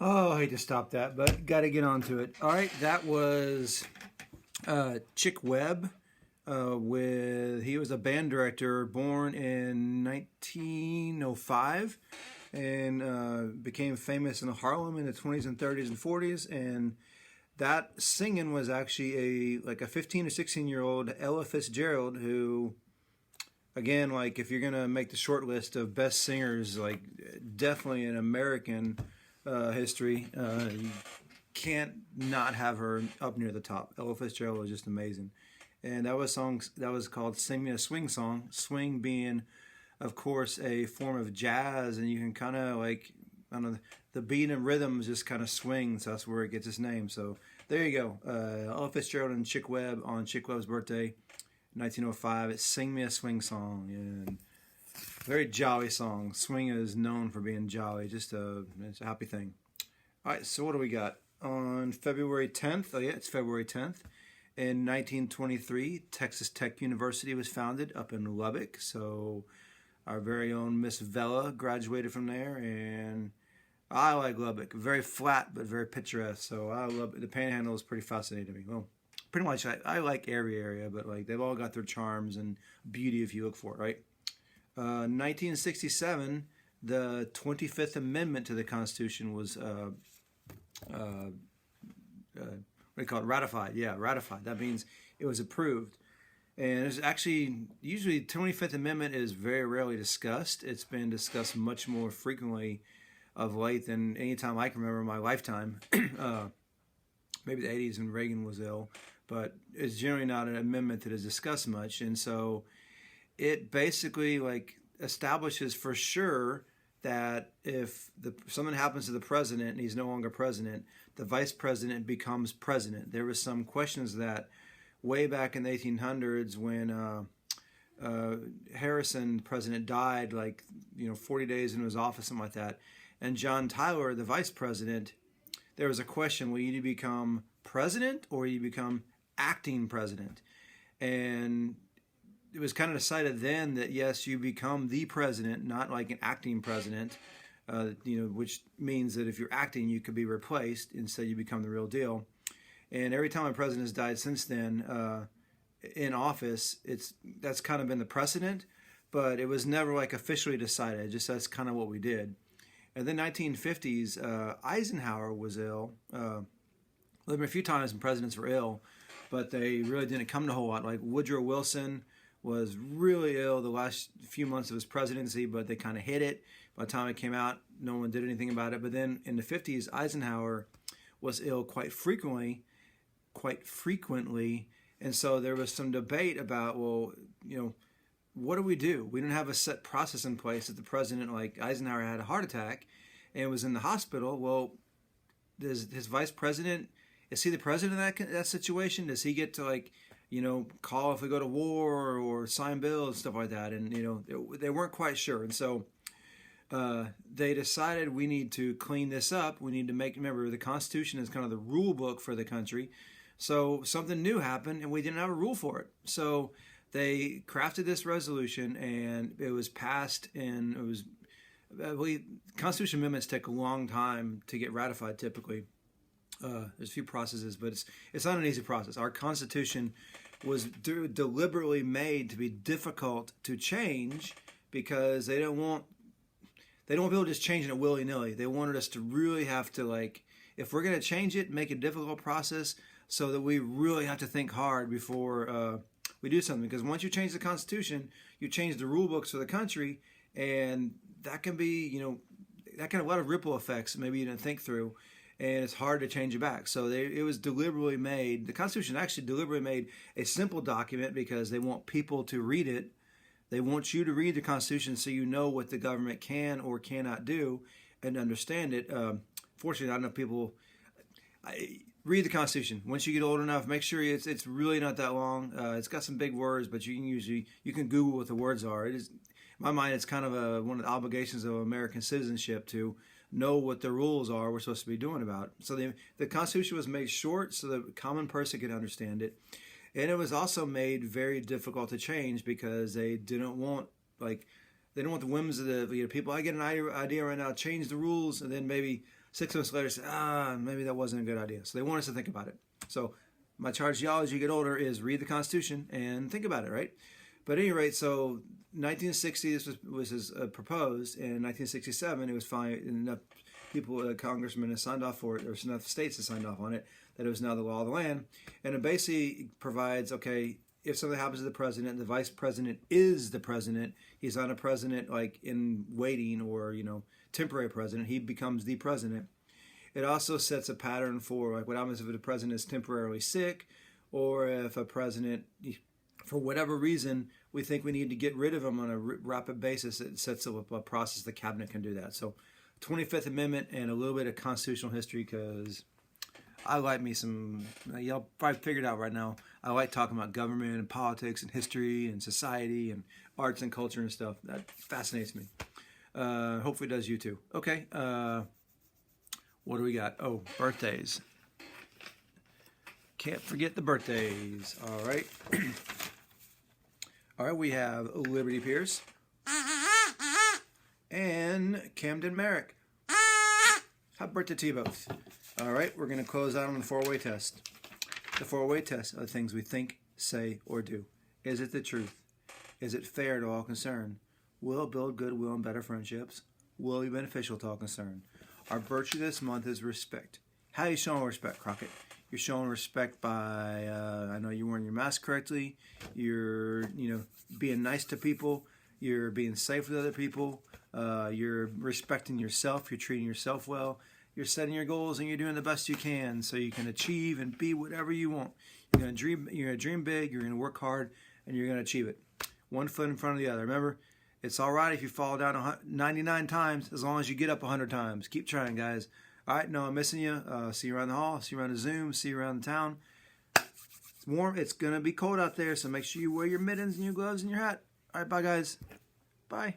Oh, I hate to stop that, but got to get onto it. All right, that was Chick Webb. He was a band director born in 1905 and became famous in Harlem in the 20s and 30s and 40s. And that singing was actually a 15 or 16-year old Ella Fitzgerald who, again, like if you're gonna make the short list of best singers, like definitely in American history, you can't not have her up near the top. Ella Fitzgerald was just amazing, and that was called "Sing Me a Swing Song." Swing being, of course, a form of jazz, and you can kind of like I don't know, the beat and rhythms just kind of swing, so that's where it gets its name. So there you go, Ella Fitzgerald and Chick Webb on Chick Webb's birthday. 1905. It's "Sing Me a Swing Song," and very jolly song. Swing is known for being jolly, it's a happy thing. All right, so what do we got on February 10th? Oh yeah, it's February 10th. In 1923, Texas Tech University was founded up in Lubbock. So our very own Miss Vela graduated from there, and I like Lubbock. Very flat but very picturesque. So I love it. The Panhandle is pretty fascinating to me. Well, pretty much I like every area, but like they've all got their charms and beauty if you look for it, right? 1967, the 25th Amendment to the Constitution was what do you call it? Ratified. Yeah, ratified. That means it was approved. And it's actually usually 25th Amendment is very rarely discussed. It's been discussed much more frequently of late than any time I can remember in my lifetime. Maybe the 80s when Reagan was ill, but it's generally not an amendment that is discussed much. And so it basically like establishes for sure that if something happens to the president and he's no longer president, the vice president becomes president. There was some questions that way back in the 1800s when Harrison, the president, died, 40 days into his office, something like that, and John Tyler, the vice president, there was a question: will you become president or will you become acting president? And it was kind of decided then that yes, you become the president, not like an acting president, which means that if you're acting, you could be replaced. Instead, you become the real deal. And every time a president has died since then in office, that's kind of been the precedent, but it was never like officially decided. Just that's kind of what we did. In the 1950s, Eisenhower was ill. There have been a few times when presidents were ill, but they really didn't come to a whole lot. Like Woodrow Wilson was really ill the last few months of his presidency, but they kind of hid it. By the time it came out, no one did anything about it. But then in the 50s, Eisenhower was ill quite frequently. And so there was some debate about, well, what do? We didn't have a set process in place. If the president, like Eisenhower, had a heart attack and was in the hospital, well, does his vice president, is he the president of that situation? Does he get to call if we go to war or sign bills and stuff like that? And they weren't quite sure, and so they decided we need to clean this up. We need to remember the Constitution is kind of the rule book for the country. So something new happened, and we didn't have a rule for it. So they crafted this resolution, and it was passed. And it was, I believe, Constitution amendments take a long time to get ratified. Typically, there's a few processes, but it's not an easy process. Our Constitution was deliberately made to be difficult to change because they don't want people just changing it willy nilly. They wanted us to really have to if we're going to change it, make it a difficult process so that we really have to think hard before we do something. Because once you change the Constitution, you change the rule books for the country, and that can be that can have a lot of ripple effects maybe you didn't think through. And it's hard to change it back. So it was deliberately made. The Constitution actually deliberately made a simple document because they want people to read it. They want you to read the Constitution so you know what the government can or cannot do and understand it. Fortunately, not enough people read the Constitution. Once you get old enough, make sure it's really not that long. It's got some big words, but you can Google what the words are. It is, in my mind, it's kind of one of the obligations of American citizenship to know what the rules are we're supposed to be doing about. So the Constitution was made short so the common person could understand it. And it was also made very difficult to change because they didn't want the whims of the people. I get an idea right now, change the rules, and then maybe 6 months later, say, maybe that wasn't a good idea. So they want us to think about it. So my charge to y'all as you get older is read the Constitution and think about it, right? But at any rate, so 1960 this was proposed, and in 1967 it was fine. Enough people, congressmen, have signed off for it, or enough states have signed off on it, that it was now the law of the land. And it basically provides, okay, if something happens to the president, the vice president is the president. He's not a president like in waiting or, temporary president. He becomes the president. It also sets a pattern for like what happens if the president is temporarily sick, or if a president, for whatever reason, we think we need to get rid of him on a rapid basis. It sets up a process the cabinet can do that. So 25th Amendment and a little bit of constitutional history, because I like me some, y'all probably figured out right now, I like talking about government and politics and history and society and arts and culture and stuff. That fascinates me. Hopefully it does you too. Okay, what do we got? Oh, birthdays. Can't forget the birthdays. All right. All right, we have Liberty Pierce and Camden Merrick. Happy birthday to you both. All right, we're going to close out on the four-way test. The four-way test are the things we think, say, or do. Is it the truth? Is it fair to all concerned? Will it build goodwill and better friendships? Will it be beneficial to all concerned? Our virtue this month is respect. How are you showing respect, Crockett? You're showing respect by, I know you're wearing your mask correctly. You're, being nice to people. You're being safe with other people. You're respecting yourself. You're treating yourself well. You're setting your goals and you're doing the best you can so you can achieve and be whatever you want. You're gonna dream big. You're gonna work hard, and you're gonna achieve it. One foot in front of the other. Remember, it's all right if you fall down 99 times as long as you get up 100 times. Keep trying, guys. All right, no, I'm missing you. See you around the hall. See you around the Zoom. See you around the town. It's warm. It's gonna be cold out there, so make sure you wear your mittens and your gloves and your hat. All right, bye, guys. Bye.